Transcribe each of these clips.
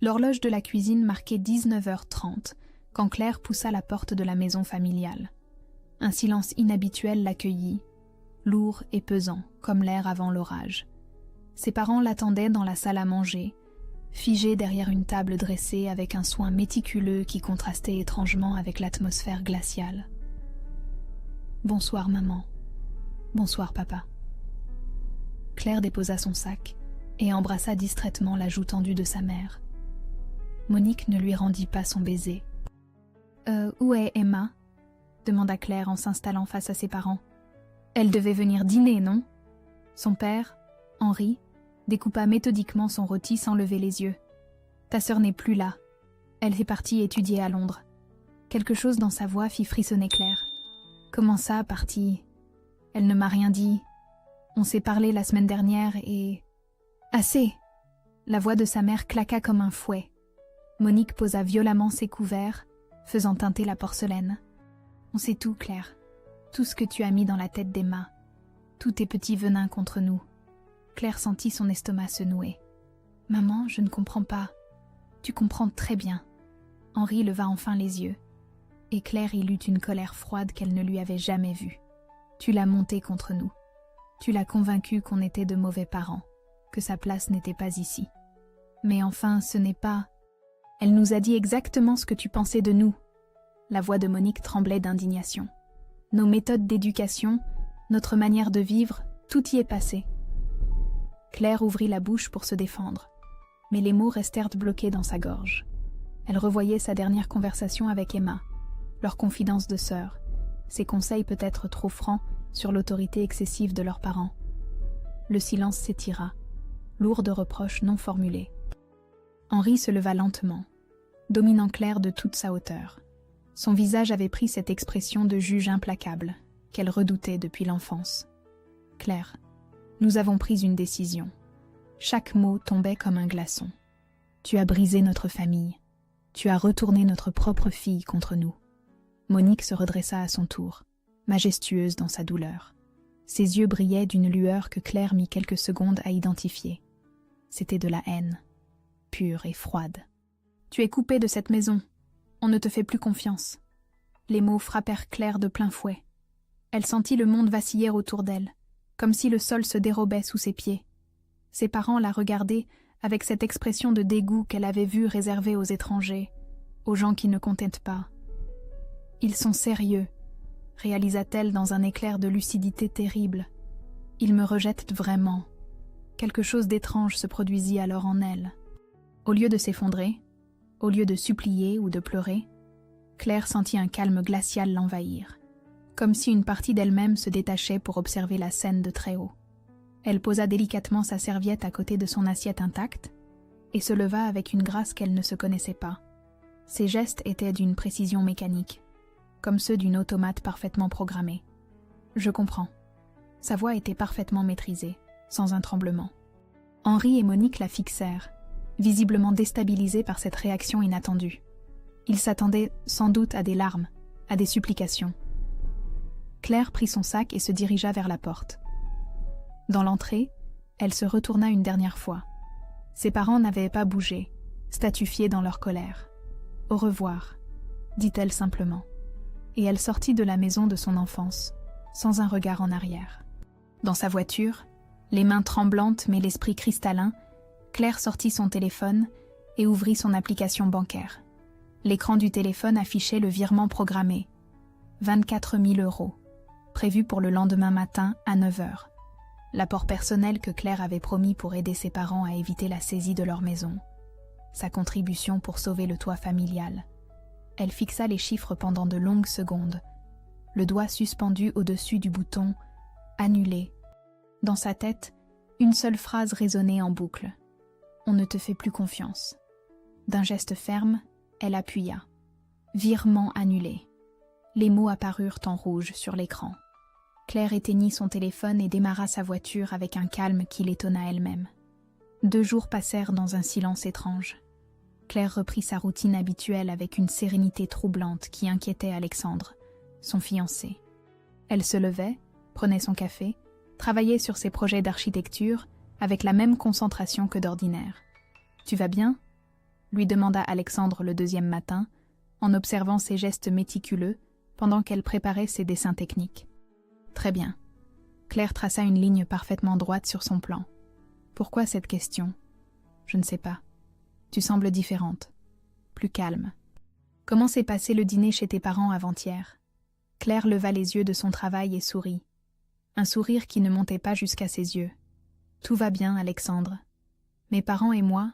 L'horloge de la cuisine marquait 19h30 quand Claire poussa la porte de la maison familiale. Un silence inhabituel l'accueillit, lourd et pesant comme l'air avant l'orage. Ses parents l'attendaient dans la salle à manger, figé derrière une table dressée avec un soin méticuleux qui contrastait étrangement avec l'atmosphère glaciale. « Bonsoir maman. Bonsoir papa. » Claire déposa son sac et embrassa distraitement la joue tendue de sa mère. Monique ne lui rendit pas son baiser. « Où est Emma ?» demanda Claire en s'installant face à ses parents. « Elle devait venir dîner, non ?» Son père, Henri, découpa méthodiquement son rôti sans lever les yeux. « Ta sœur n'est plus là. Elle est partie étudier à Londres. » Quelque chose dans sa voix fit frissonner Claire. « Comment ça, partie ? Elle ne m'a rien dit. On s'est parlé la semaine dernière et... »« Assez !» La voix de sa mère claqua comme un fouet. Monique posa violemment ses couverts, faisant teinter la porcelaine. « On sait tout, Claire. Tout ce que tu as mis dans la tête d'Emma. Tous tes petits venins contre nous. » Claire sentit son estomac se nouer. « Maman, je ne comprends pas. »« Tu comprends très bien. » Henri leva enfin les yeux. Et Claire y lut une colère froide qu'elle ne lui avait jamais vue. « Tu l'as montée contre nous. Tu l'as convaincue qu'on était de mauvais parents, que sa place n'était pas ici. Mais enfin, ce n'est pas... Elle nous a dit exactement ce que tu pensais de nous. » La voix de Monique tremblait d'indignation. « Nos méthodes d'éducation, notre manière de vivre, tout y est passé. » Claire ouvrit la bouche pour se défendre, mais les mots restèrent bloqués dans sa gorge. Elle revoyait sa dernière conversation avec Emma, leur confidence de sœur, ses conseils peut-être trop francs sur l'autorité excessive de leurs parents. Le silence s'étira, lourd de reproches non formulés. Henri se leva lentement, dominant Claire de toute sa hauteur. Son visage avait pris cette expression de juge implacable qu'elle redoutait depuis l'enfance. « Claire, nous avons pris une décision. Chaque mot tombait comme un glaçon. Tu as brisé notre famille. Tu as retourné notre propre fille contre nous. » Monique se redressa à son tour, majestueuse dans sa douleur. Ses yeux brillaient d'une lueur que Claire mit quelques secondes à identifier. C'était de la haine, pure et froide. « Tu es coupée de cette maison. On ne te fait plus confiance. » Les mots frappèrent Claire de plein fouet. Elle sentit le monde vaciller autour d'elle, comme si le sol se dérobait sous ses pieds. Ses parents la regardaient avec cette expression de dégoût qu'elle avait vue réservée aux étrangers, aux gens qui ne comptaient pas. « Ils sont sérieux », réalisa-t-elle dans un éclair de lucidité terrible. « Ils me rejettent vraiment. » Quelque chose d'étrange se produisit alors en elle. Au lieu de s'effondrer, au lieu de supplier ou de pleurer, Claire sentit un calme glacial l'envahir, comme si une partie d'elle-même se détachait pour observer la scène de très haut. Elle posa délicatement sa serviette à côté de son assiette intacte et se leva avec une grâce qu'elle ne se connaissait pas. Ses gestes étaient d'une précision mécanique, comme ceux d'une automate parfaitement programmée. « Je comprends. » Sa voix était parfaitement maîtrisée, sans un tremblement. Henri et Monique la fixèrent, visiblement déstabilisés par cette réaction inattendue. Ils s'attendaient sans doute à des larmes, à des supplications. Claire prit son sac et se dirigea vers la porte. Dans l'entrée, elle se retourna une dernière fois. Ses parents n'avaient pas bougé, statufiés dans leur colère. « Au revoir », dit-elle simplement. Et elle sortit de la maison de son enfance, sans un regard en arrière. Dans sa voiture, les mains tremblantes mais l'esprit cristallin, Claire sortit son téléphone et ouvrit son application bancaire. L'écran du téléphone affichait le virement programmé, 24 000 €, prévu pour le lendemain matin à 9 h. L'apport personnel que Claire avait promis pour aider ses parents à éviter la saisie de leur maison. Sa contribution pour sauver le toit familial. Elle fixa les chiffres pendant de longues secondes, le doigt suspendu au-dessus du bouton « Annuler ». Dans sa tête, une seule phrase résonnait en boucle. « On ne te fait plus confiance ». D'un geste ferme, elle appuya. « Virement annulé ». Les mots apparurent en rouge sur l'écran. Claire éteignit son téléphone et démarra sa voiture avec un calme qui l'étonna elle-même. 2 jours passèrent dans un silence étrange. Claire reprit sa routine habituelle avec une sérénité troublante qui inquiétait Alexandre, son fiancé. Elle se levait, prenait son café, travaillait sur ses projets d'architecture avec la même concentration que d'ordinaire. « Tu vas bien ?» lui demanda Alexandre le deuxième matin, en observant ses gestes méticuleux pendant qu'elle préparait ses dessins techniques. Très bien. Claire traça une ligne parfaitement droite sur son plan. Pourquoi cette question? Je ne sais pas. Tu sembles différente. Plus calme. Comment s'est passé le dîner chez tes parents avant-hier? Claire leva les yeux de son travail et sourit. Un sourire qui ne montait pas jusqu'à ses yeux. Tout va bien, Alexandre. Mes parents et moi,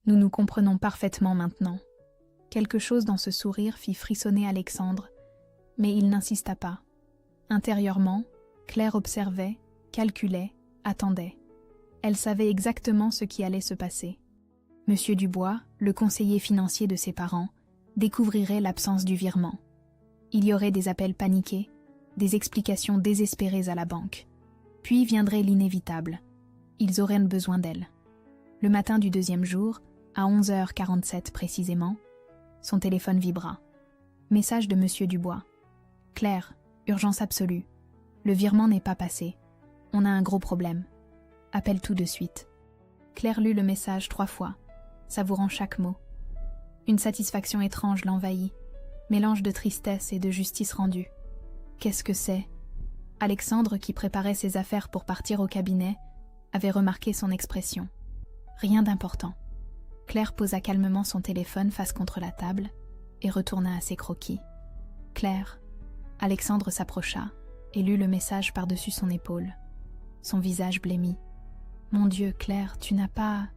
nous nous comprenons parfaitement maintenant. Quelque chose dans ce sourire fit frissonner Alexandre, mais il n'insista pas. Intérieurement, Claire observait, calculait, attendait. Elle savait exactement ce qui allait se passer. Monsieur Dubois, le conseiller financier de ses parents, découvrirait l'absence du virement. Il y aurait des appels paniqués, des explications désespérées à la banque. Puis viendrait l'inévitable. Ils auraient besoin d'elle. Le matin du deuxième jour, à 11h47 précisément, son téléphone vibra. Message de Monsieur Dubois. Claire, urgence absolue. Le virement n'est pas passé. On a un gros problème. Appelle tout de suite. Claire lut le message 3 fois, savourant chaque mot. Une satisfaction étrange l'envahit, mélange de tristesse et de justice rendue. Qu'est-ce que c'est? Alexandre, qui préparait ses affaires pour partir au cabinet, avait remarqué son expression. Rien d'important. Claire posa calmement son téléphone face contre la table et retourna à ses croquis. Claire. Alexandre s'approcha et lut le message par-dessus son épaule. Son visage blêmit. Mon Dieu, Claire, tu n'as pas...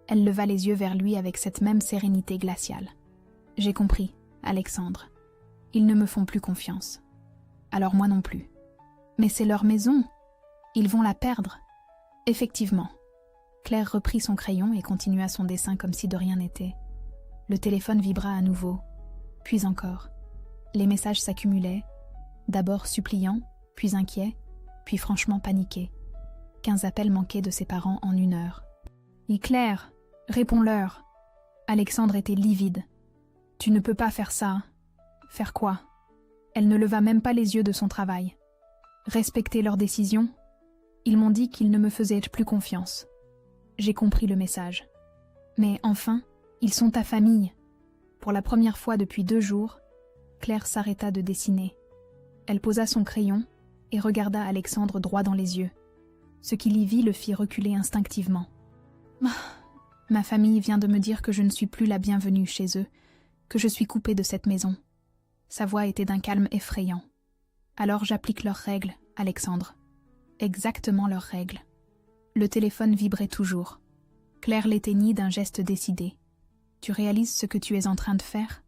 Elle leva les yeux vers lui avec cette même sérénité glaciale. J'ai compris, Alexandre. Ils ne me font plus confiance. Alors moi non plus. Mais c'est leur maison. Ils vont la perdre. Effectivement. Claire reprit son crayon et continua son dessin comme si de rien n'était. Le téléphone vibra à nouveau, puis encore. Les messages s'accumulaient, d'abord suppliants, puis inquiets, puis franchement paniqués. 15 appels manqués de ses parents en 1 heure. « Claire, réponds-leur !» Alexandre était livide. « Tu ne peux pas faire ça. » « Faire quoi ?» Elle ne leva même pas les yeux de son travail. « Respecter leurs décisions ?» Ils m'ont dit qu'ils ne me faisaient plus confiance. J'ai compris le message. Mais enfin, ils sont ta famille. Pour la première fois depuis 2 jours, Claire s'arrêta de dessiner. Elle posa son crayon et regarda Alexandre droit dans les yeux. Ce qu'il y vit le fit reculer instinctivement. « Ma famille vient de me dire que je ne suis plus la bienvenue chez eux, que je suis coupée de cette maison. » Sa voix était d'un calme effrayant. « Alors j'applique leurs règles, Alexandre. Exactement leurs règles. » Le téléphone vibrait toujours. Claire l'éteignit d'un geste décidé. « Tu réalises ce que tu es en train de faire ?»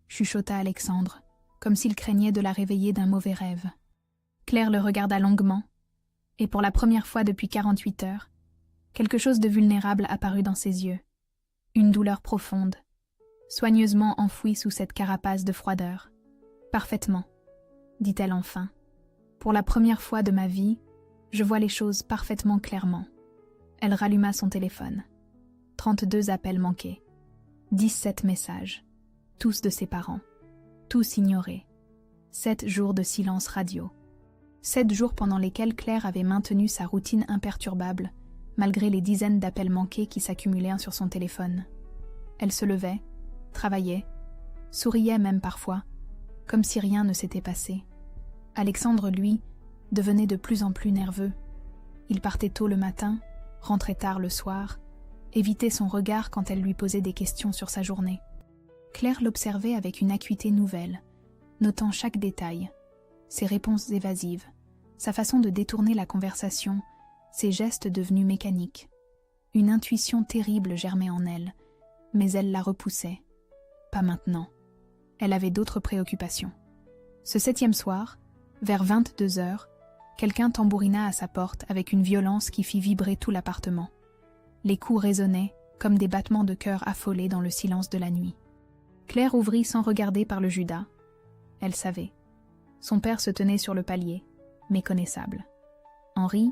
chuchota Alexandre, comme s'il craignait de la réveiller d'un mauvais rêve. Claire le regarda longuement, et pour la première fois depuis 48 heures, quelque chose de vulnérable apparut dans ses yeux. Une douleur profonde, soigneusement enfouie sous cette carapace de froideur. « Parfaitement, » dit-elle enfin. « Pour la première fois de ma vie, je vois les choses parfaitement clairement. » Elle ralluma son téléphone. 32 appels manqués. 17 messages. Tous de ses parents. Tous ignorés. 7 jours de silence radio. 7 jours pendant lesquels Claire avait maintenu sa routine imperturbable, malgré les dizaines d'appels manqués qui s'accumulaient sur son téléphone. Elle se levait, travaillait, souriait même parfois, comme si rien ne s'était passé. Alexandre, lui, devenait de plus en plus nerveux. Il partait tôt le matin, rentrait tard le soir, évitait son regard quand elle lui posait des questions sur sa journée. Claire l'observait avec une acuité nouvelle, notant chaque détail, ses réponses évasives, sa façon de détourner la conversation, ses gestes devenus mécaniques. Une intuition terrible germait en elle, mais elle la repoussait. Pas maintenant. Elle avait d'autres préoccupations. Ce 7e soir, vers 22 heures, quelqu'un tambourina à sa porte avec une violence qui fit vibrer tout l'appartement. Les coups résonnaient comme des battements de cœur affolés dans le silence de la nuit. Claire ouvrit sans regarder par le Judas. Elle savait. Son père se tenait sur le palier, méconnaissable. Henri,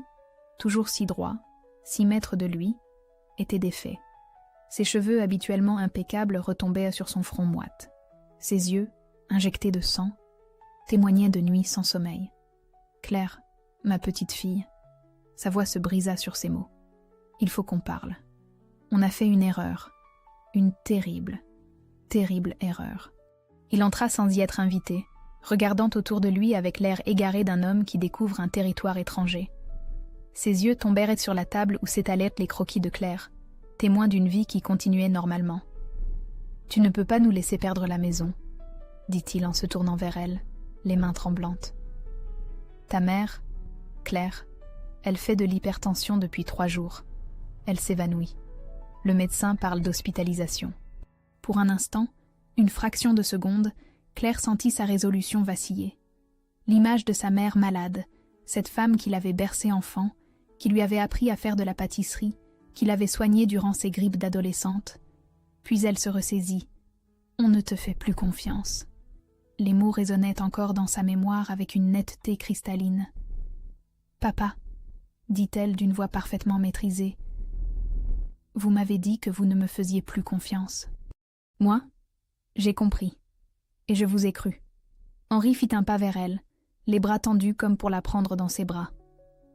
toujours si droit, si maître de lui, était défait. Ses cheveux habituellement impeccables retombaient sur son front moite. Ses yeux, injectés de sang, témoignaient de nuits sans sommeil. « Claire, ma petite fille. » Sa voix se brisa sur ces mots. « Il faut qu'on parle. On a fait une erreur. Une terrible, terrible erreur. Il entra sans y être invité, regardant autour de lui avec l'air égaré d'un homme qui découvre un territoire étranger. Ses yeux tombèrent sur la table où s'étalaient les croquis de Claire, témoins d'une vie qui continuait normalement. « Tu ne peux pas nous laisser perdre la maison, » dit-il en se tournant vers elle, les mains tremblantes. « Ta mère, Claire, elle fait de l'hypertension depuis 3 jours. Elle s'évanouit. Le médecin parle d'hospitalisation. » Pour un instant, une fraction de seconde, Claire sentit sa résolution vaciller. L'image de sa mère malade, cette femme qui l'avait bercée enfant, qui lui avait appris à faire de la pâtisserie, qui l'avait soignée durant ses grippes d'adolescente. Puis elle se ressaisit. « On ne te fait plus confiance. » Les mots résonnaient encore dans sa mémoire avec une netteté cristalline. « Papa, » dit-elle d'une voix parfaitement maîtrisée, « vous m'avez dit que vous ne me faisiez plus confiance. » Moi, j'ai compris. Et je vous ai cru. Henri fit un pas vers elle, les bras tendus comme pour la prendre dans ses bras.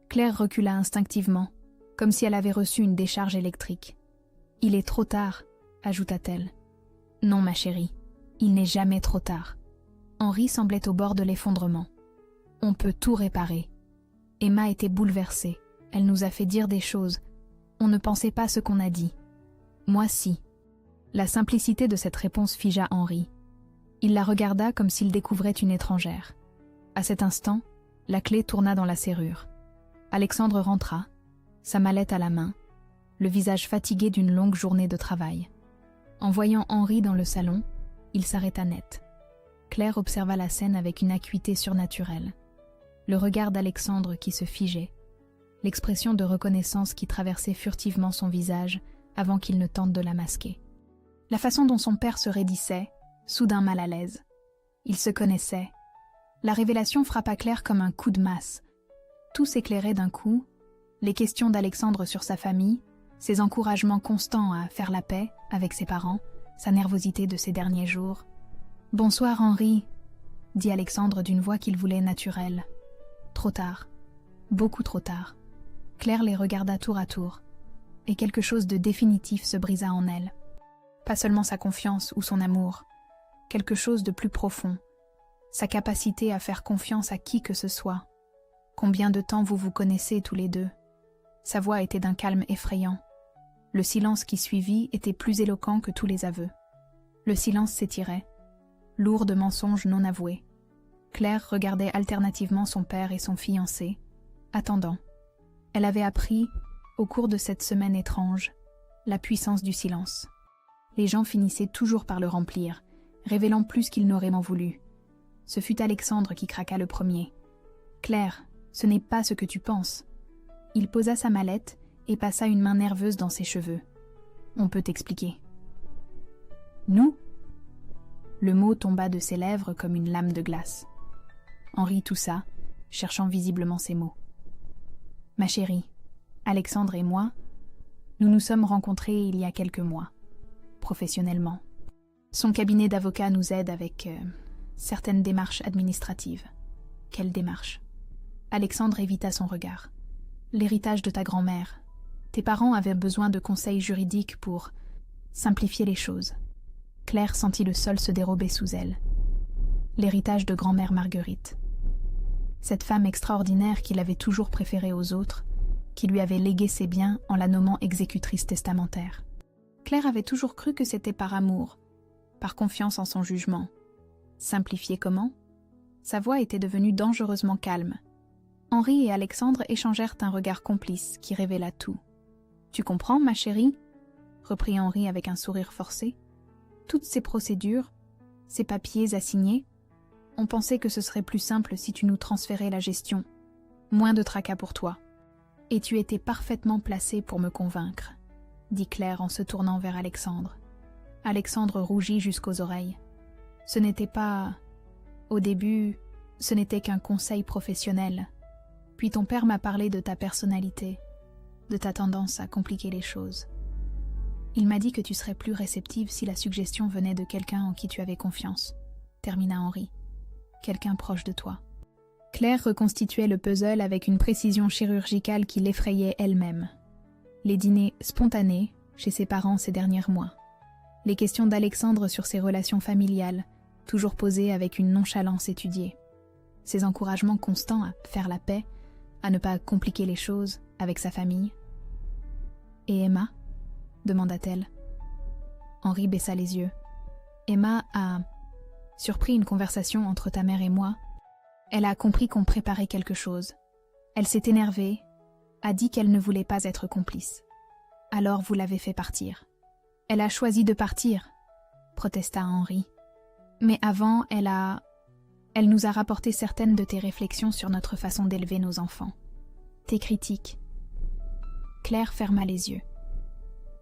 Claire recula instinctivement, comme si elle avait reçu une décharge électrique. « Il est trop tard, » ajouta-t-elle. « Non, ma chérie, il n'est jamais trop tard. » Henri semblait au bord de l'effondrement. « On peut tout réparer. » Emma était bouleversée. Elle nous a fait dire des choses. On ne pensait pas ce qu'on a dit. Moi, si. La simplicité de cette réponse figea Henri. Il la regarda comme s'il découvrait une étrangère. À cet instant, la clé tourna dans la serrure. Alexandre rentra, sa mallette à la main, le visage fatigué d'une longue journée de travail. En voyant Henri dans le salon, il s'arrêta net. Claire observa la scène avec une acuité surnaturelle. Le regard d'Alexandre qui se figeait, l'expression de reconnaissance qui traversait furtivement son visage avant qu'il ne tente de la masquer. La façon dont son père se raidissait, soudain mal à l'aise. Ils se connaissaient. La révélation frappa Claire comme un coup de masse. Tout s'éclairait d'un coup, les questions d'Alexandre sur sa famille, ses encouragements constants à faire la paix avec ses parents, sa nervosité de ces derniers jours. « Bonsoir Henri », dit Alexandre d'une voix qu'il voulait naturelle. Trop tard. Beaucoup trop tard. Claire les regarda tour à tour, et quelque chose de définitif se brisa en elle. Pas seulement sa confiance ou son amour, quelque chose de plus profond, sa capacité à faire confiance à qui que ce soit. Combien de temps vous vous connaissez tous les deux? Sa voix était d'un calme effrayant. Le silence qui suivit était plus éloquent que tous les aveux. Le silence s'étirait, lourd de mensonges non avoués. Claire regardait alternativement son père et son fiancé, attendant. Elle avait appris, au cours de cette semaine étrange, la puissance du silence. Les gens finissaient toujours par le remplir, révélant plus qu'ils n'auraient m'en voulu. Ce fut Alexandre qui craqua le premier. « Claire, ce n'est pas ce que tu penses. » Il posa sa mallette et passa une main nerveuse dans ses cheveux. « On peut t'expliquer. »« Nous ?» Le mot tomba de ses lèvres comme une lame de glace. Henri toussa, cherchant visiblement ses mots. « Ma chérie, Alexandre et moi, nous nous sommes rencontrés il y a quelques mois, professionnellement. Son cabinet d'avocat nous aide avec certaines démarches administratives. » « Quelle démarche ?» Alexandre évita son regard. « L'héritage de ta grand-mère. Tes parents avaient besoin de conseils juridiques pour simplifier les choses. » Claire sentit le sol se dérober sous elle. L'héritage de grand-mère Marguerite. Cette femme extraordinaire qu'il avait toujours préférée aux autres, qui lui avait légué ses biens en la nommant exécutrice testamentaire. Claire avait toujours cru que c'était par amour, par confiance en son jugement. Simplifier comment ? Sa voix était devenue dangereusement calme. Henri et Alexandre échangèrent un regard complice qui révéla tout. « Tu comprends, ma chérie ?» reprit Henri avec un sourire forcé. « Toutes ces procédures, ces papiers à signer, on pensait que ce serait plus simple si tu nous transférais la gestion. Moins de tracas pour toi. Et tu étais parfaitement placé pour me convaincre, » dit Claire en se tournant vers Alexandre. Alexandre rougit jusqu'aux oreilles. Ce n'était pas... Au début, ce n'était qu'un conseil professionnel. Puis ton père m'a parlé de ta personnalité, de ta tendance à compliquer les choses. Il m'a dit que tu serais plus réceptive si la suggestion venait de quelqu'un en qui tu avais confiance, termina Henri. Quelqu'un proche de toi. Claire reconstituait le puzzle avec une précision chirurgicale qui l'effrayait elle-même. Les dîners spontanés chez ses parents ces derniers mois. Les questions d'Alexandre sur ses relations familiales, toujours posées avec une nonchalance étudiée. Ses encouragements constants à faire la paix, à ne pas compliquer les choses avec sa famille. « Et Emma ?» demanda-t-elle. Henri baissa les yeux. « Emma a surpris une conversation entre ta mère et moi. Elle a compris qu'on préparait quelque chose. Elle s'est énervée, a dit qu'elle ne voulait pas être complice. Alors vous l'avez fait partir. » « Elle a choisi de partir, » protesta Henri. « Mais avant, elle nous a rapporté certaines de tes réflexions sur notre façon d'élever nos enfants. Tes critiques. » Claire ferma les yeux.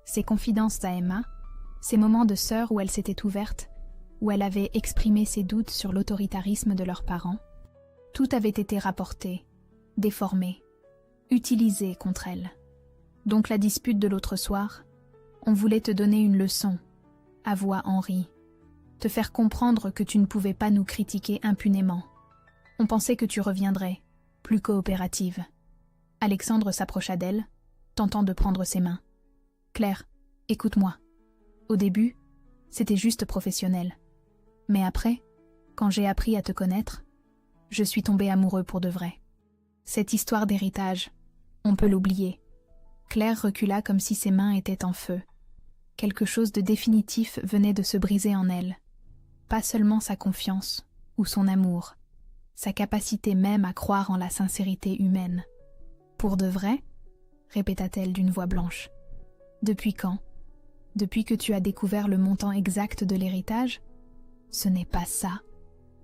Ses confidences à Emma, ces moments de sœur où elle s'était ouverte, où elle avait exprimé ses doutes sur l'autoritarisme de leurs parents, tout avait été rapporté, déformé, utilisé contre elle. Donc la dispute de l'autre soir, on voulait te donner une leçon, avoua Henri, te faire comprendre que tu ne pouvais pas nous critiquer impunément. On pensait que tu reviendrais, plus coopérative. Alexandre s'approcha d'elle, tentant de prendre ses mains. « Claire, écoute-moi. Au début, c'était juste professionnel. Mais après, quand j'ai appris à te connaître, je suis tombé amoureux pour de vrai. Cette histoire d'héritage, on peut l'oublier. » Claire recula comme si ses mains étaient en feu. Quelque chose de définitif venait de se briser en elle. Pas seulement sa confiance ou son amour, sa capacité même à croire en la sincérité humaine. « Pour de vrai ?» répéta-t-elle d'une voix blanche. « Depuis quand ? Depuis que tu as découvert le montant exact de l'héritage ? Ce n'est pas ça.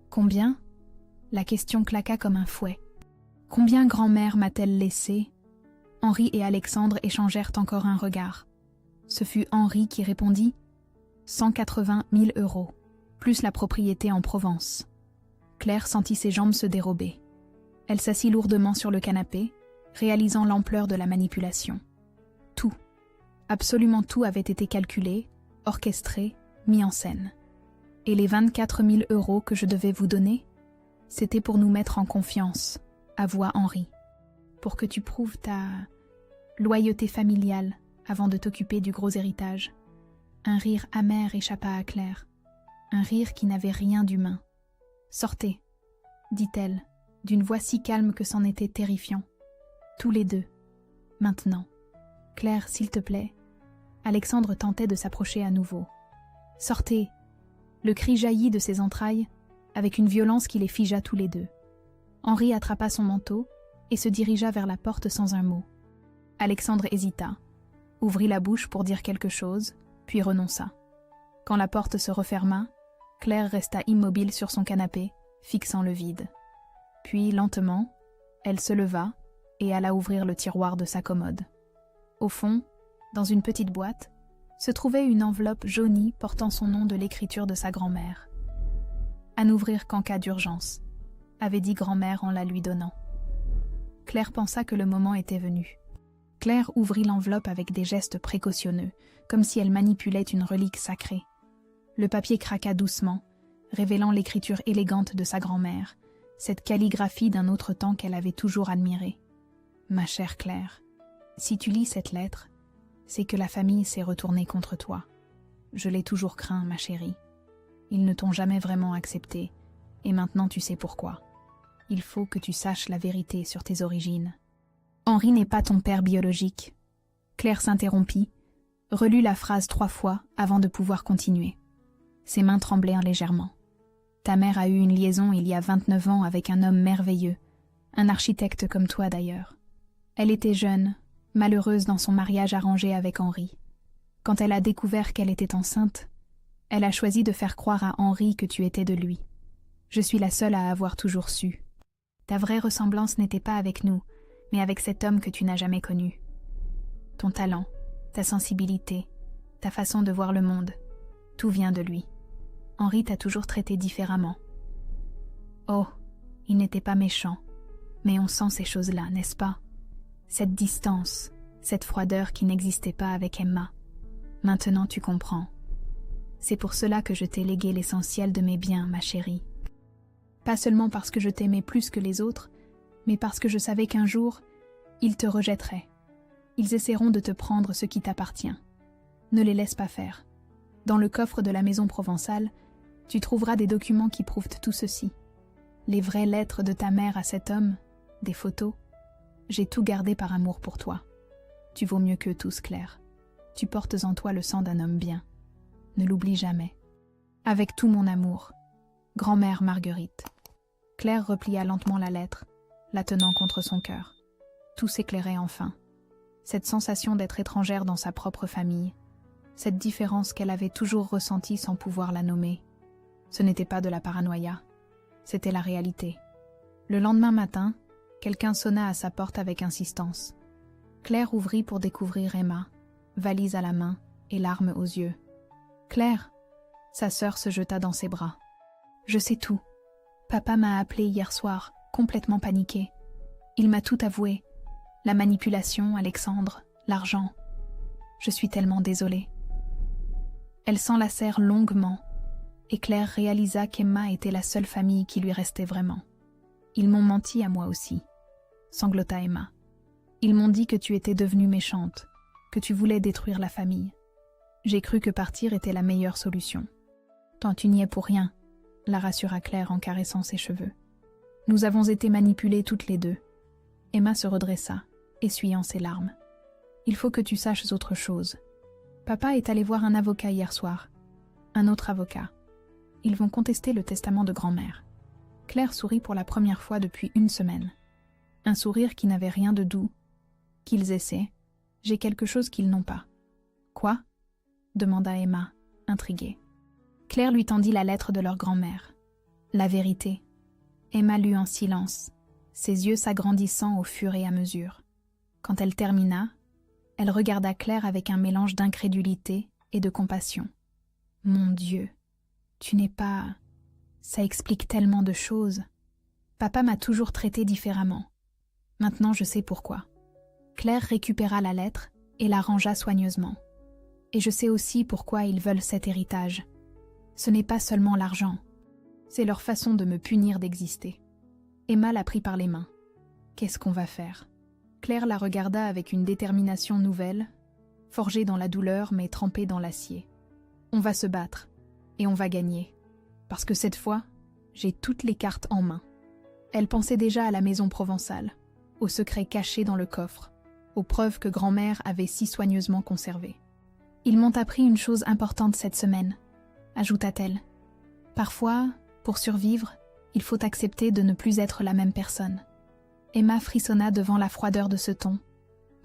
Combien ? » La question claqua comme un fouet. « Combien grand-mère m'a-t-elle laissé ?» Henri et Alexandre échangèrent encore un regard. Ce fut Henri qui répondit « 180 000 €, plus la propriété en Provence. » Claire sentit ses jambes se dérober. Elle s'assit lourdement sur le canapé, réalisant l'ampleur de la manipulation. Tout, absolument tout avait été calculé, orchestré, mis en scène. Et les 24 000 € que je devais vous donner, c'était pour nous mettre en confiance, avoua Henri, pour que tu prouves ta loyauté familiale avant de t'occuper du gros héritage. Un rire amer échappa à Claire, un rire qui n'avait rien d'humain. « Sortez, » dit-elle, d'une voix si calme que c'en était terrifiant. « Tous les deux. Maintenant. » « Claire, s'il te plaît. » Alexandre tentait de s'approcher à nouveau. « Sortez !» Le cri jaillit de ses entrailles, avec une violence qui les figea tous les deux. Henri attrapa son manteau et se dirigea vers la porte sans un mot. Alexandre hésita, ouvrit la bouche pour dire quelque chose, puis renonça. Quand la porte se referma, Claire resta immobile sur son canapé, fixant le vide. Puis, lentement, elle se leva et alla ouvrir le tiroir de sa commode. Au fond, dans une petite boîte, se trouvait une enveloppe jaunie portant son nom de l'écriture de sa grand-mère. « À n'ouvrir qu'en cas d'urgence », avait dit grand-mère en la lui donnant. Claire pensa que le moment était venu. Claire ouvrit l'enveloppe avec des gestes précautionneux, comme si elle manipulait une relique sacrée. Le papier craqua doucement, révélant l'écriture élégante de sa grand-mère, cette calligraphie d'un autre temps qu'elle avait toujours admirée. « Ma chère Claire, si tu lis cette lettre, c'est que la famille s'est retournée contre toi. Je l'ai toujours craint, ma chérie. Ils ne t'ont jamais vraiment accepté, et maintenant tu sais pourquoi. Il faut que tu saches la vérité sur tes origines. Henri n'est pas ton père biologique. » Claire s'interrompit, relut la phrase 3 fois avant de pouvoir continuer. Ses mains tremblèrent légèrement. « Ta mère a eu une liaison il y a 29 ans avec un homme merveilleux, un architecte comme toi d'ailleurs. Elle était jeune, malheureuse dans son mariage arrangé avec Henri. Quand elle a découvert qu'elle était enceinte, elle a choisi de faire croire à Henri que tu étais de lui. Je suis la seule à avoir toujours su. Ta vraie ressemblance n'était pas avec nous, mais avec cet homme que tu n'as jamais connu. Ton talent, ta sensibilité, ta façon de voir le monde, tout vient de lui. Henri t'a toujours traité différemment. Oh, il n'était pas méchant, mais on sent ces choses-là, n'est-ce pas? Cette distance, cette froideur qui n'existait pas avec Emma. Maintenant tu comprends. C'est pour cela que je t'ai légué l'essentiel de mes biens, ma chérie. Pas seulement parce que je t'aimais plus que les autres, mais parce que je savais qu'un jour, ils te rejetteraient. Ils essaieront de te prendre ce qui t'appartient. Ne les laisse pas faire. Dans le coffre de la maison provençale, tu trouveras des documents qui prouvent tout ceci. Les vraies lettres de ta mère à cet homme, des photos. J'ai tout gardé par amour pour toi. Tu vaux mieux qu'eux tous, Claire. Tu portes en toi le sang d'un homme bien. Ne l'oublie jamais. Avec tout mon amour, grand-mère Marguerite. Claire replia lentement la lettre, la tenant contre son cœur. Tout s'éclairait enfin. Cette sensation d'être étrangère dans sa propre famille, cette différence qu'elle avait toujours ressentie sans pouvoir la nommer. Ce n'était pas de la paranoïa, c'était la réalité. Le lendemain matin, quelqu'un sonna à sa porte avec insistance. Claire ouvrit pour découvrir Emma, valise à la main et larmes aux yeux. « Claire !» Sa sœur se jeta dans ses bras. « Je sais tout. Papa m'a appelée hier soir, complètement paniquée. Il m'a tout avoué. La manipulation, Alexandre, l'argent. Je suis tellement désolée. » Elles s'enlacèrent longuement, et Claire réalisa qu'Emma était la seule famille qui lui restait vraiment. « Ils m'ont menti à moi aussi, » sanglota Emma. « Ils m'ont dit que tu étais devenue méchante, que tu voulais détruire la famille. J'ai cru que partir était la meilleure solution. Tant tu n'y es pour rien, » la rassura Claire en caressant ses cheveux. « Nous avons été manipulées toutes les deux. » Emma se redressa, essuyant ses larmes. « Il faut que tu saches autre chose. Papa est allé voir un avocat hier soir. Un autre avocat. Ils vont contester le testament de grand-mère. » Claire sourit pour la première fois depuis une semaine. Un sourire qui n'avait rien de doux. Qu'ils essaient. J'ai quelque chose qu'ils n'ont pas. « Quoi ?» demanda Emma, intriguée. Claire lui tendit la lettre de leur grand-mère. La vérité. Emma lut en silence, ses yeux s'agrandissant au fur et à mesure. Quand elle termina, elle regarda Claire avec un mélange d'incrédulité et de compassion. « Mon Dieu, tu n'es pas... Ça explique tellement de choses. Papa m'a toujours traitée différemment. Maintenant je sais pourquoi. » Claire récupéra la lettre et la rangea soigneusement. « Et je sais aussi pourquoi ils veulent cet héritage. Ce n'est pas seulement l'argent. C'est leur façon de me punir d'exister. » Emma la prit par les mains. « Qu'est-ce qu'on va faire ?» Claire la regarda avec une détermination nouvelle, forgée dans la douleur mais trempée dans l'acier. « On va se battre, et on va gagner. Parce que cette fois, j'ai toutes les cartes en main. » Elle pensait déjà à la maison provençale, aux secrets cachés dans le coffre, aux preuves que grand-mère avait si soigneusement conservées. « Ils m'ont appris une chose importante cette semaine, » ajouta-t-elle. « Parfois, pour survivre, il faut accepter de ne plus être la même personne. » Emma frissonna devant la froideur de ce ton,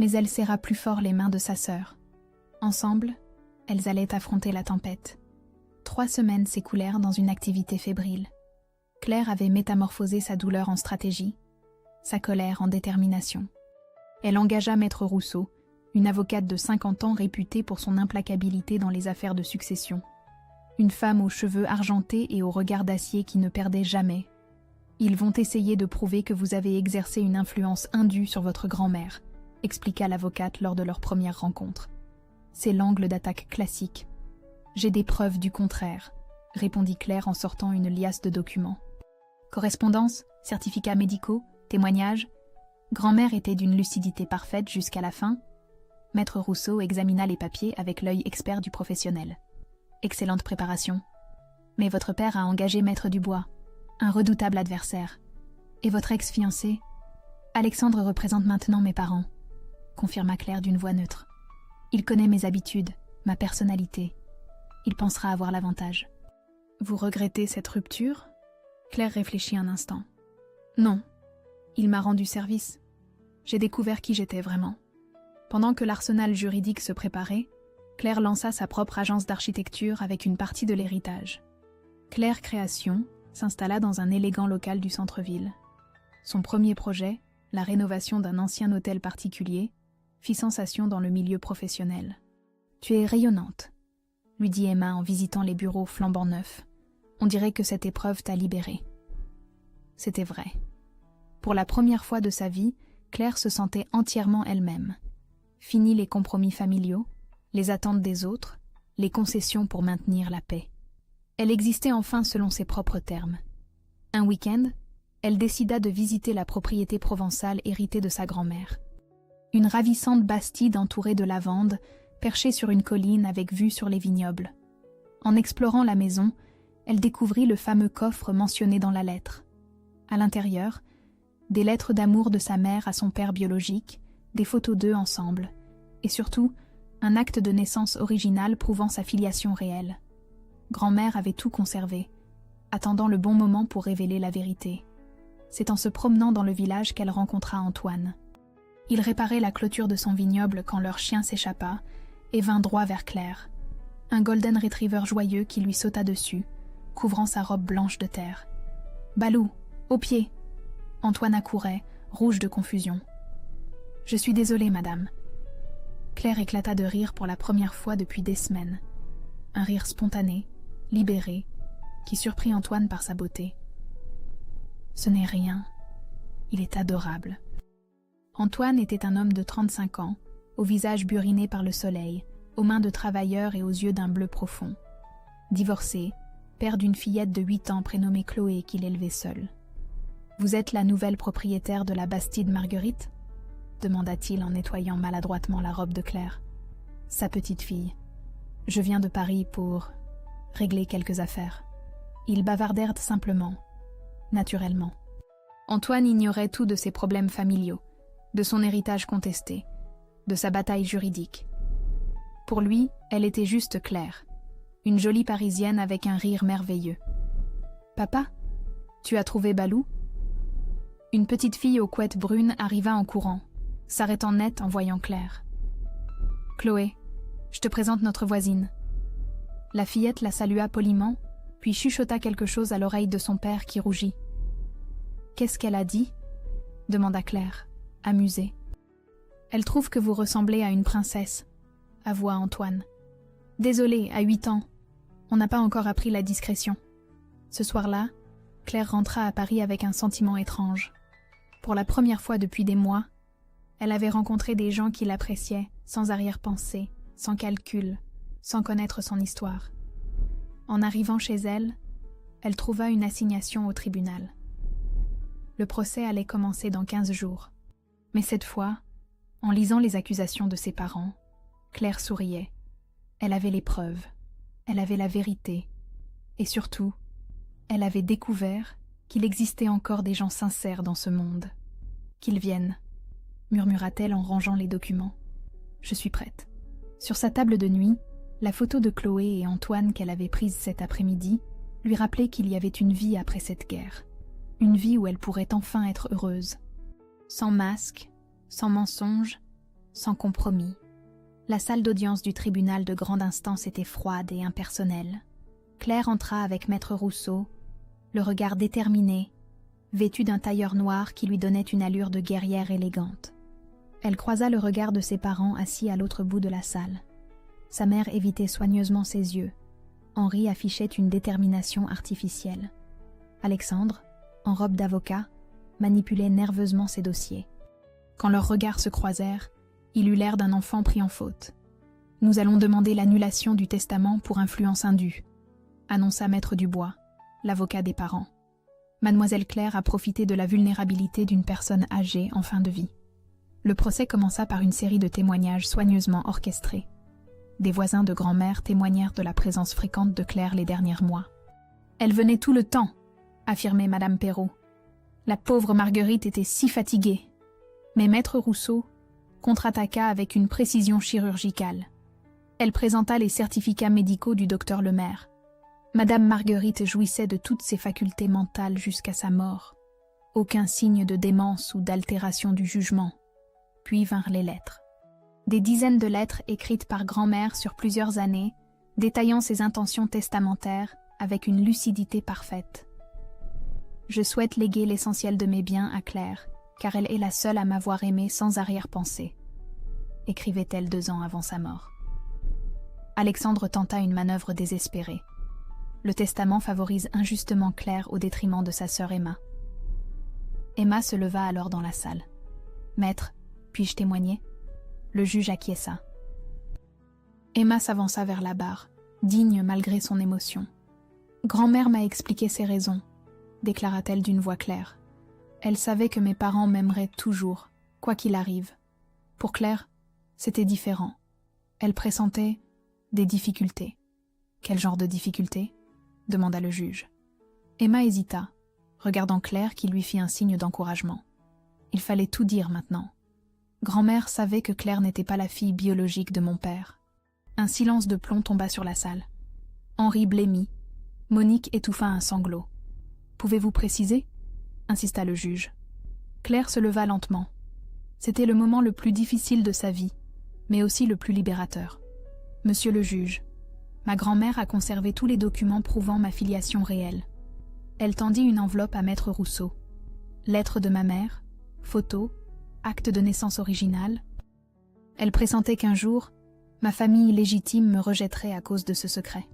mais elle serra plus fort les mains de sa sœur. Ensemble, elles allaient affronter la tempête. 3 semaines s'écoulèrent dans une activité fébrile. Claire avait métamorphosé sa douleur en stratégie, sa colère en détermination. Elle engagea Maître Rousseau, une avocate de 50 ans réputée pour son implacabilité dans les affaires de succession. Une femme aux cheveux argentés et au regard d'acier qui ne perdait jamais. « Ils vont essayer de prouver que vous avez exercé une influence indue sur votre grand-mère », expliqua l'avocate lors de leur première rencontre. « C'est l'angle d'attaque classique. »« J'ai des preuves du contraire », répondit Claire en sortant une liasse de documents. Correspondance, certificats médicaux, témoignages. Grand-mère était d'une lucidité parfaite jusqu'à la fin. Maître Rousseau examina les papiers avec l'œil expert du professionnel. Excellente préparation. Mais votre père a engagé Maître Dubois, un redoutable adversaire. Et votre ex-fiancé? Alexandre représente maintenant mes parents, confirma Claire d'une voix neutre. Il connaît mes habitudes, ma personnalité. Il pensera avoir l'avantage. Vous regrettez cette rupture? Claire réfléchit un instant. Non. Il m'a rendu service. J'ai découvert qui j'étais vraiment. Pendant que l'arsenal juridique se préparait, Claire lança sa propre agence d'architecture avec une partie de l'héritage. Claire Création s'installa dans un élégant local du centre-ville. Son premier projet, la rénovation d'un ancien hôtel particulier, fit sensation dans le milieu professionnel. « Tu es rayonnante », lui dit Emma en visitant les bureaux flambant neufs. « On dirait que cette épreuve t'a libérée. » C'était vrai. Pour la première fois de sa vie, Claire se sentait entièrement elle-même. Fini les compromis familiaux, les attentes des autres, les concessions pour maintenir la paix. Elle existait enfin selon ses propres termes. Un week-end, elle décida de visiter la propriété provençale héritée de sa grand-mère. Une ravissante bastide entourée de lavandes, perchée sur une colline avec vue sur les vignobles. En explorant la maison, elle découvrit le fameux coffre mentionné dans la lettre. À l'intérieur, des lettres d'amour de sa mère à son père biologique, des photos d'eux ensemble, et surtout, un acte de naissance original prouvant sa filiation réelle. Grand-mère avait tout conservé, attendant le bon moment pour révéler la vérité. C'est en se promenant dans le village qu'elle rencontra Antoine. Il réparait la clôture de son vignoble quand leur chien s'échappa et vint droit vers Claire. Un golden retriever joyeux qui lui sauta dessus, couvrant sa robe blanche de terre. « Balou, au pied !» Antoine accourait, rouge de confusion. « Je suis désolée, madame. » Claire éclata de rire pour la première fois depuis des semaines. Un rire spontané, libéré, qui surprit Antoine par sa beauté. « Ce n'est rien. Il est adorable. » Antoine était un homme de 35 ans, au visage buriné par le soleil, aux mains de travailleur et aux yeux d'un bleu profond. Divorcé, père d'une fillette de 8 ans prénommée Chloé qu'il élevait seul. « Vous êtes la nouvelle propriétaire de la Bastide Marguerite ?» demanda-t-il en nettoyant maladroitement la robe de Claire. « Sa petite fille. Je viens de Paris pour régler quelques affaires. » Ils bavardèrent simplement, naturellement. Antoine ignorait tout de ses problèmes familiaux, de son héritage contesté, de sa bataille juridique. Pour lui, elle était juste Claire, une jolie Parisienne avec un rire merveilleux. « Papa, tu as trouvé Balou ?» Une petite fille aux couettes brunes arriva en courant, s'arrêtant net en voyant Claire. « Chloé, je te présente notre voisine. » La fillette la salua poliment, puis chuchota quelque chose à l'oreille de son père qui rougit. « Qu'est-ce qu'elle a dit ?» demanda Claire, amusée. « Elle trouve que vous ressemblez à une princesse, » avoua Antoine. « Désolé, à 8 ans, on n'a pas encore appris la discrétion. » Ce soir-là, Claire rentra à Paris avec un sentiment étrange. Pour la première fois depuis des mois, elle avait rencontré des gens qui l'appréciaient, sans arrière-pensée, sans calcul, sans connaître son histoire. En arrivant chez elle, elle trouva une assignation au tribunal. Le procès allait commencer dans 15 jours. Mais cette fois, en lisant les accusations de ses parents, Claire souriait. Elle avait les preuves, elle avait la vérité, et surtout, elle avait découvert qu'il existait encore des gens sincères dans ce monde. « Qu'ils viennent », murmura-t-elle en rangeant les documents. « Je suis prête. » Sur sa table de nuit, la photo de Chloé et Antoine qu'elle avait prise cet après-midi lui rappelait qu'il y avait une vie après cette guerre. Une vie où elle pourrait enfin être heureuse. Sans masque, sans mensonge, sans compromis. La salle d'audience du tribunal de grande instance était froide et impersonnelle. Claire entra avec maître Rousseau, le regard déterminé, vêtue d'un tailleur noir qui lui donnait une allure de guerrière élégante. Elle croisa le regard de ses parents assis à l'autre bout de la salle. Sa mère évitait soigneusement ses yeux. Henri affichait une détermination artificielle. Alexandre, en robe d'avocat, manipulait nerveusement ses dossiers. Quand leurs regards se croisèrent, il eut l'air d'un enfant pris en faute. « Nous allons demander l'annulation du testament pour influence indue », annonça maître Dubois, l'avocat des parents. Mademoiselle Claire a profité de la vulnérabilité d'une personne âgée en fin de vie. Le procès commença par une série de témoignages soigneusement orchestrés. Des voisins de grand-mère témoignèrent de la présence fréquente de Claire les derniers mois. « Elle venait tout le temps », affirmait Madame Perrault. « La pauvre Marguerite était si fatiguée. » Mais maître Rousseau contre-attaqua avec une précision chirurgicale. Elle présenta les certificats médicaux du docteur Lemaire. Madame Marguerite jouissait de toutes ses facultés mentales jusqu'à sa mort. Aucun signe de démence ou d'altération du jugement. Puis vinrent les lettres. Des dizaines de lettres écrites par grand-mère sur plusieurs années, détaillant ses intentions testamentaires avec une lucidité parfaite. « Je souhaite léguer l'essentiel de mes biens à Claire, car elle est la seule à m'avoir aimée sans arrière-pensée, » écrivait-elle 2 ans avant sa mort. Alexandre tenta une manœuvre désespérée. Le testament favorise injustement Claire au détriment de sa sœur Emma. Emma se leva alors dans la salle. « Maître, puis-je témoigner ?» Le juge acquiesça. Emma s'avança vers la barre, digne malgré son émotion. « Grand-mère m'a expliqué ses raisons, » déclara-t-elle d'une voix claire. « Elle savait que mes parents m'aimeraient toujours, quoi qu'il arrive. Pour Claire, c'était différent. Elle pressentait des difficultés. Quel genre de difficulté ? Demanda le juge. Emma hésita, regardant Claire qui lui fit un signe d'encouragement. Il fallait tout dire maintenant. Grand-mère savait que Claire n'était pas la fille biologique de mon père. Un silence de plomb tomba sur la salle. Henri blêmit. Monique étouffa un sanglot. « Pouvez-vous préciser ?» insista le juge. Claire se leva lentement. C'était le moment le plus difficile de sa vie, mais aussi le plus libérateur. « Monsieur le juge, ma grand-mère a conservé tous les documents prouvant ma filiation réelle. » Elle tendit une enveloppe à Maître Rousseau. Lettre de ma mère, photo, acte de naissance original. Elle pressentait qu'un jour, ma famille légitime me rejetterait à cause de ce secret.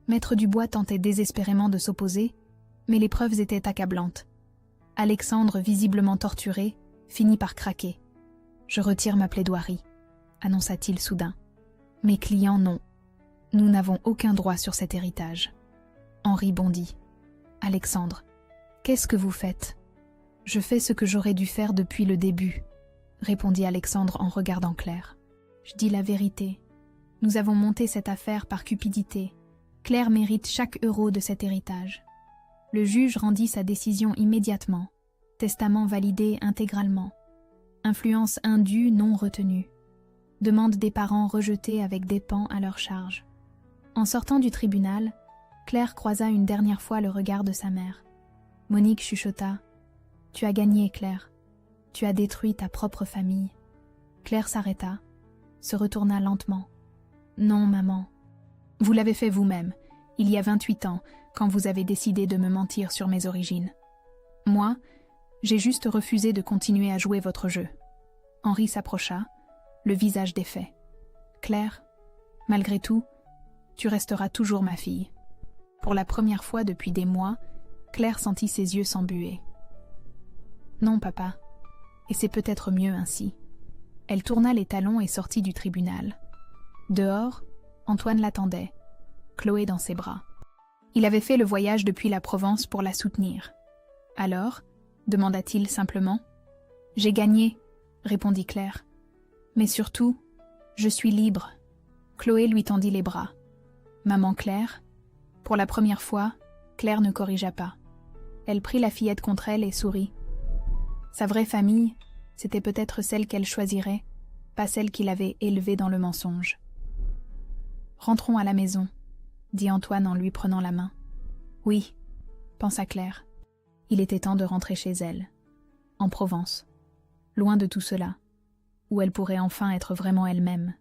Maître Dubois tentait désespérément de s'opposer, mais les preuves étaient accablantes. Alexandre, visiblement torturé, finit par craquer. « Je retire ma plaidoirie », annonça-t-il soudain. « Mes clients, non. Nous n'avons aucun droit sur cet héritage. » Henri bondit. « Alexandre, qu'est-ce que vous faites ? » « Je fais ce que j'aurais dû faire depuis le début, » répondit Alexandre en regardant Claire. « Je dis la vérité. Nous avons monté cette affaire par cupidité. Claire mérite chaque euro de cet héritage. » Le juge rendit sa décision immédiatement. Testament validé intégralement. Influence indue non retenue. Demande des parents rejetée avec dépens à leur charge. En sortant du tribunal, Claire croisa une dernière fois le regard de sa mère. Monique chuchota. « Tu as gagné, Claire. Tu as détruit ta propre famille. » Claire s'arrêta, se retourna lentement. « Non, maman. Vous l'avez fait vous-même, il y a 28 ans, quand vous avez décidé de me mentir sur mes origines. Moi, j'ai juste refusé de continuer à jouer votre jeu. » Henri s'approcha, le visage défait. « Claire, malgré tout, tu resteras toujours ma fille. » Pour la première fois depuis des mois, Claire sentit ses yeux s'embuer. « Non, papa, et c'est peut-être mieux ainsi. » Elle tourna les talons et sortit du tribunal. Dehors, Antoine l'attendait, Chloé dans ses bras. Il avait fait le voyage depuis la Provence pour la soutenir. « Alors ?» demanda-t-il simplement. « J'ai gagné, » répondit Claire. « Mais surtout, je suis libre. » Chloé lui tendit les bras. « Maman Claire ?» Pour la première fois, Claire ne corrigea pas. Elle prit la fillette contre elle et sourit. Sa vraie famille, c'était peut-être celle qu'elle choisirait, pas celle qu'il avait élevée dans le mensonge. « Rentrons à la maison, » dit Antoine en lui prenant la main. « Oui, » pensa Claire. Il était temps de rentrer chez elle, en Provence, loin de tout cela, où elle pourrait enfin être vraiment elle-même.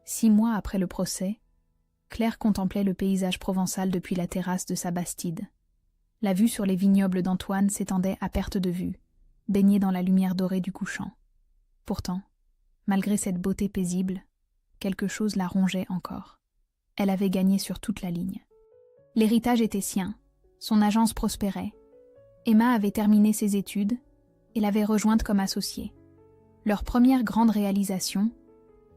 6 mois après le procès, Claire contemplait le paysage provençal depuis la terrasse de sa bastide. La vue sur les vignobles d'Antoine s'étendait à perte de vue, baignée dans la lumière dorée du couchant. Pourtant, malgré cette beauté paisible, quelque chose la rongeait encore. Elle avait gagné sur toute la ligne. L'héritage était sien, son agence prospérait. Emma avait terminé ses études et l'avait rejointe comme associée. Leur première grande réalisation,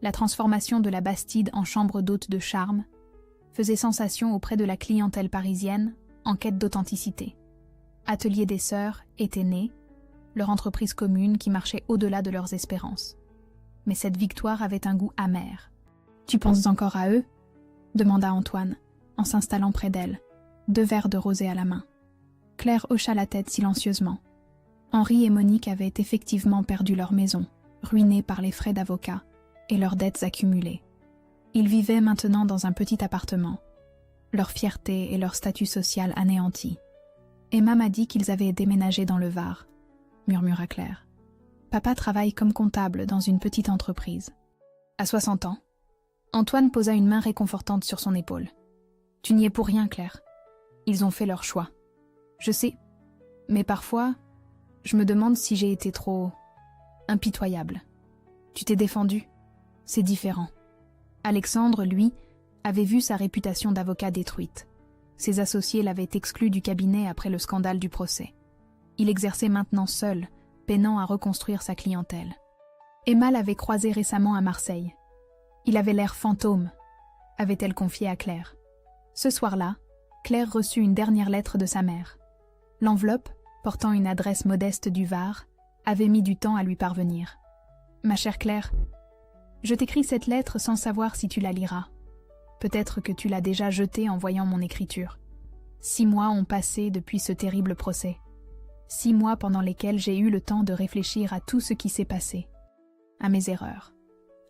la transformation de la Bastide en chambre d'hôte de charme, faisait sensation auprès de la clientèle parisienne en quête d'authenticité. Atelier des Sœurs était né, leur entreprise commune qui marchait au-delà de leurs espérances. Mais cette victoire avait un goût amer. « Tu penses encore à eux ?» demanda Antoine, en s'installant près d'elle, 2 verres de rosé à la main. Claire hocha la tête silencieusement. Henri et Monique avaient effectivement perdu leur maison, ruinée par les frais d'avocat et leurs dettes accumulées. Ils vivaient maintenant dans un petit appartement, leur fierté et leur statut social anéantis. Emma m'a dit qu'ils avaient déménagé dans le Var, murmura Claire. Papa travaille comme comptable dans une petite entreprise. À 60 ans, Antoine posa une main réconfortante sur son épaule. Tu n'y es pour rien, Claire. Ils ont fait leur choix. Je sais, mais parfois, je me demande si j'ai été trop impitoyable. Tu t'es défendue, c'est différent. Alexandre, lui, avait vu sa réputation d'avocat détruite. Ses associés l'avaient exclu du cabinet après le scandale du procès. Il exerçait maintenant seul, peinant à reconstruire sa clientèle. Emma l'avait croisé récemment à Marseille. Il avait l'air fantôme, avait-elle confié à Claire. Ce soir-là, Claire reçut une dernière lettre de sa mère. L'enveloppe, portant une adresse modeste du Var, avait mis du temps à lui parvenir. « Ma chère Claire, je t'écris cette lettre sans savoir si tu la liras. Peut-être que tu l'as déjà jeté en voyant mon écriture. 6 mois ont passé depuis ce terrible procès. 6 mois pendant lesquels j'ai eu le temps de réfléchir à tout ce qui s'est passé. À mes erreurs.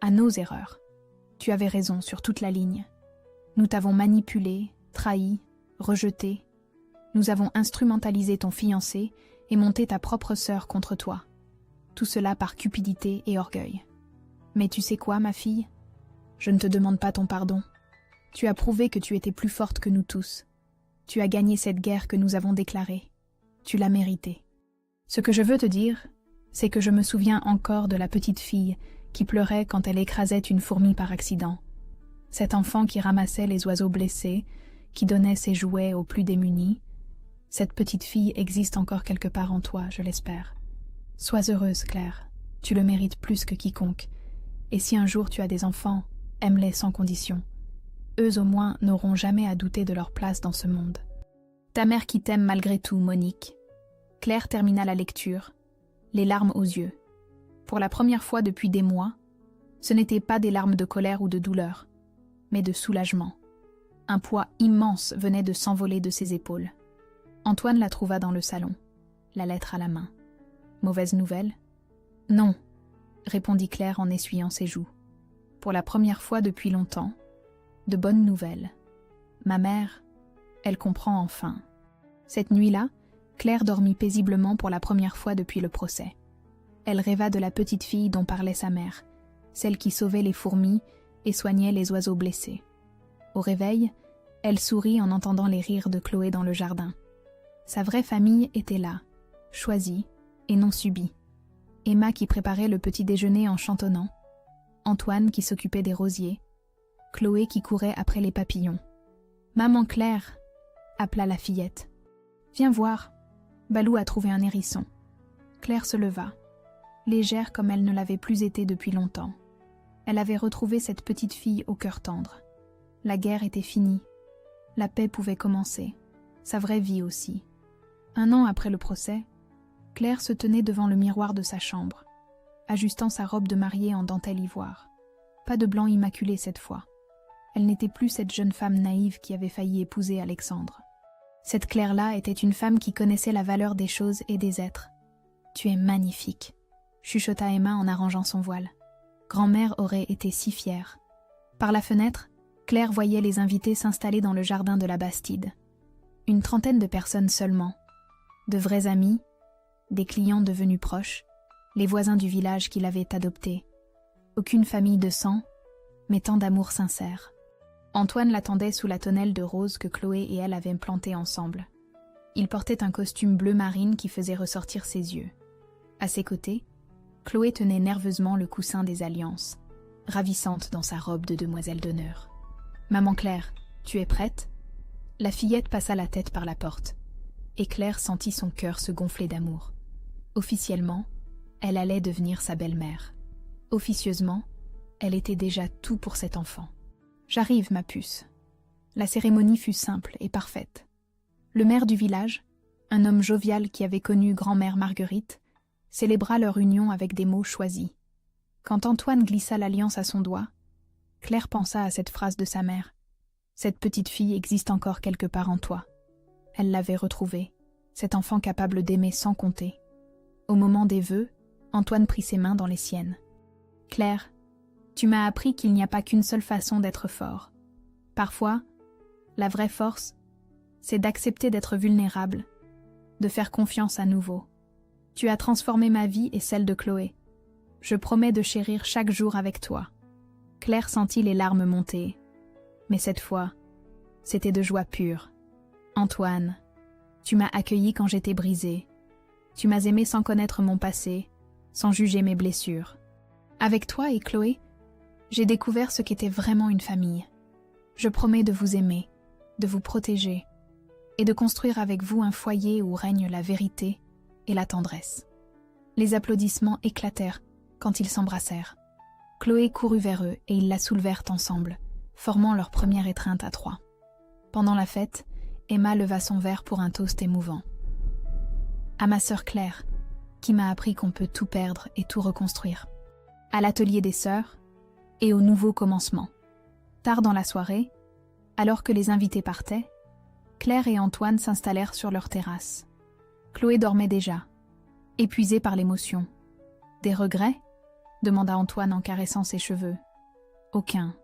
À nos erreurs. Tu avais raison sur toute la ligne. Nous t'avons manipulé, trahi, rejeté. Nous avons instrumentalisé ton fiancé et monté ta propre sœur contre toi. Tout cela par cupidité et orgueil. Mais tu sais quoi, ma fille? Je ne te demande pas ton pardon. Tu as prouvé que tu étais plus forte que nous tous. Tu as gagné cette guerre que nous avons déclarée. Tu l'as méritée. Ce que je veux te dire, c'est que je me souviens encore de la petite fille qui pleurait quand elle écrasait une fourmi par accident. Cet enfant qui ramassait les oiseaux blessés, qui donnait ses jouets aux plus démunis. Cette petite fille existe encore quelque part en toi, je l'espère. Sois heureuse, Claire. Tu le mérites plus que quiconque. Et si un jour tu as des enfants, aime-les sans condition. Eux au moins n'auront jamais à douter de leur place dans ce monde. Ta mère qui t'aime malgré tout, Monique. Claire termina la lecture, les larmes aux yeux. Pour la première fois depuis des mois, ce n'étaient pas des larmes de colère ou de douleur, mais de soulagement. Un poids immense venait de s'envoler de ses épaules. Antoine la trouva dans le salon, la lettre à la main. Mauvaise nouvelle? Non, répondit Claire en essuyant ses joues. Pour la première fois depuis longtemps, de bonnes nouvelles. Ma mère, elle comprend enfin. Cette nuit-là, Claire dormit paisiblement pour la première fois depuis le procès. Elle rêva de la petite fille dont parlait sa mère, celle qui sauvait les fourmis et soignait les oiseaux blessés. Au réveil, elle sourit en entendant les rires de Chloé dans le jardin. Sa vraie famille était là, choisie et non subie. Emma qui préparait le petit déjeuner en chantonnant, Antoine qui s'occupait des rosiers, Chloé qui courait après les papillons. « Maman Claire !» appela la fillette. « Viens voir, Balou a trouvé un hérisson. » Claire se leva, légère comme elle ne l'avait plus été depuis longtemps. Elle avait retrouvé cette petite fille au cœur tendre. La guerre était finie. La paix pouvait commencer. Sa vraie vie aussi. 1 an après le procès, Claire se tenait devant le miroir de sa chambre, ajustant sa robe de mariée en dentelle ivoire. Pas de blanc immaculé cette fois. Elle n'était plus cette jeune femme naïve qui avait failli épouser Alexandre. Cette Claire-là était une femme qui connaissait la valeur des choses et des êtres. « Tu es magnifique », chuchota Emma en arrangeant son voile. Grand-mère aurait été si fière. Par la fenêtre, Claire voyait les invités s'installer dans le jardin de la Bastide. Une trentaine de personnes seulement. De vrais amis, des clients devenus proches, les voisins du village qui l'avaient adoptée. Aucune famille de sang, mais tant d'amour sincère. Antoine l'attendait sous la tonnelle de roses que Chloé et elle avaient plantée ensemble. Il portait un costume bleu marine qui faisait ressortir ses yeux. À ses côtés, Chloé tenait nerveusement le coussin des alliances, ravissante dans sa robe de demoiselle d'honneur. « Maman Claire, tu es prête ?» La fillette passa la tête par la porte, et Claire sentit son cœur se gonfler d'amour. Officiellement, elle allait devenir sa belle-mère. Officieusement, elle était déjà tout pour cet enfant. « J'arrive, ma puce. » La cérémonie fut simple et parfaite. Le maire du village, un homme jovial qui avait connu grand-mère Marguerite, célébra leur union avec des mots choisis. Quand Antoine glissa l'alliance à son doigt, Claire pensa à cette phrase de sa mère. « Cette petite fille existe encore quelque part en toi. » Elle l'avait retrouvée, cet enfant capable d'aimer sans compter. Au moment des vœux, Antoine prit ses mains dans les siennes. « Claire, tu m'as appris qu'il n'y a pas qu'une seule façon d'être fort. Parfois, la vraie force, c'est d'accepter d'être vulnérable, de faire confiance à nouveau. Tu as transformé ma vie et celle de Chloé. Je promets de chérir chaque jour avec toi. » Claire sentit les larmes monter. Mais cette fois, c'était de joie pure. « Antoine, tu m'as accueilli quand j'étais brisée. Tu m'as aimé sans connaître mon passé, sans juger mes blessures. Avec toi et Chloé, j'ai découvert ce qu'était vraiment une famille. Je promets de vous aimer, de vous protéger, et de construire avec vous un foyer où règne la vérité et la tendresse. » Les applaudissements éclatèrent quand ils s'embrassèrent. Chloé courut vers eux et ils la soulevèrent ensemble, formant leur première étreinte à 3. Pendant la fête, Emma leva son verre pour un toast émouvant. « À ma sœur Claire, qui m'a appris qu'on peut tout perdre et tout reconstruire. À l'atelier des sœurs et au nouveau commencement. » Tard dans la soirée, Alors que les invités partaient, Claire et Antoine s'installèrent sur leur terrasse. Chloé dormait déjà, épuisée par l'émotion. « Des regrets ?» demanda Antoine en caressant ses cheveux. « Aucun. »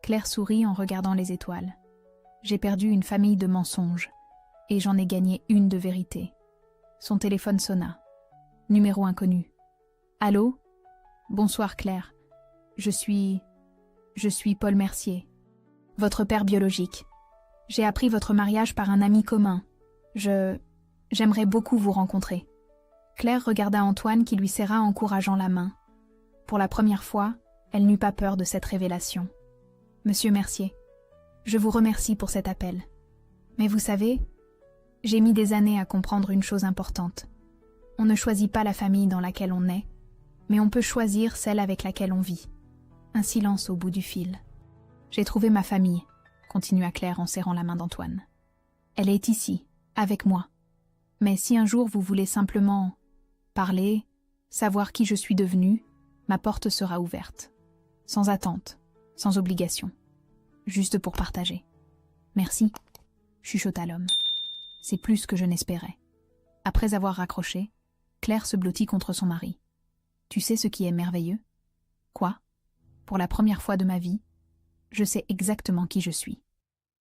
Claire sourit en regardant les étoiles. « J'ai perdu une famille de mensonges, et j'en ai gagné une de vérité. » Son téléphone sonna. Numéro inconnu. « Allô ? Bonsoir Claire. Je suis Paul Mercier, votre père biologique. J'ai appris votre mariage par un ami commun. J'aimerais beaucoup vous rencontrer. » Claire regarda Antoine qui lui serra encourageant la main. Pour la première fois, elle n'eut pas peur de cette révélation. « Monsieur Mercier, je vous remercie pour cet appel. Mais vous savez, j'ai mis des années à comprendre une chose importante. On ne choisit pas la famille dans laquelle on est, mais on peut choisir celle avec laquelle on vit. » Un silence au bout du fil. « J'ai trouvé ma famille, » continua Claire en serrant la main d'Antoine. « Elle est ici, avec moi. Mais si un jour vous voulez simplement parler, savoir qui je suis devenue, ma porte sera ouverte. Sans attente, sans obligation. Juste pour partager. Merci, » chuchota l'homme. C'est plus que je n'espérais. Après avoir raccroché, Claire se blottit contre son mari. « Tu sais ce qui est merveilleux ? » ?»« Quoi ? » ?»« Pour la première fois de ma vie, je sais exactement qui je suis.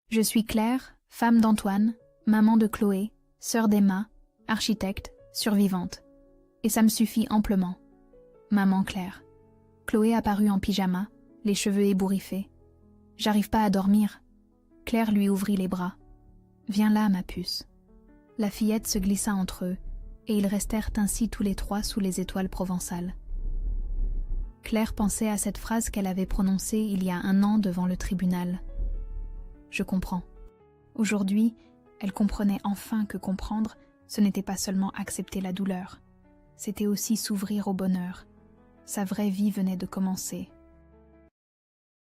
Je suis Claire, femme d'Antoine, maman de Chloé, sœur d'Emma, architecte, survivante. Et ça me suffit amplement. Maman Claire. » Chloé apparut en pyjama, les cheveux ébouriffés. « J'arrive pas à dormir. » Claire lui ouvrit les bras. « Viens là, ma puce. » La fillette se glissa entre eux, et ils restèrent ainsi tous les trois sous les étoiles provençales. Claire pensait à cette phrase qu'elle avait prononcée il y a 1 an devant le tribunal. « Je comprends. » Aujourd'hui, elle comprenait enfin que comprendre, ce n'était pas seulement accepter la douleur. C'était aussi s'ouvrir au bonheur. Sa vraie vie venait de commencer.